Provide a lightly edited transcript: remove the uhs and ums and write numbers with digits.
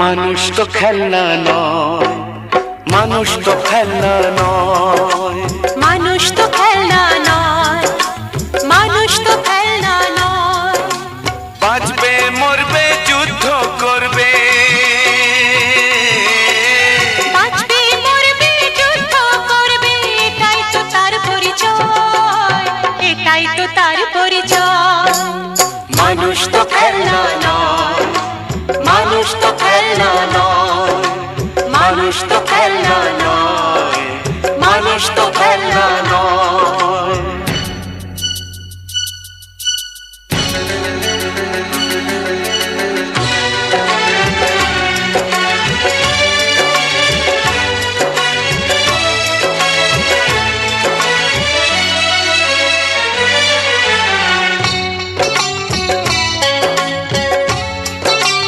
মানুষ তো খেলনা নয়, মানুষ তো খেলনা নয়, মানুষ তো খেলনা নয়, মানুষ তো খেলনা নয়। বাঁচবে মরবে যুদ্ধ করবে, বাঁচবে মরবে যুদ্ধ করবে, এটাই তো তার পরিচয়, এটাই তো তার পরিচয়। মানুষ তো খেলনা নয়, মানুষ তো খেলনা নয়, মানুষ তো খেলনা নয়।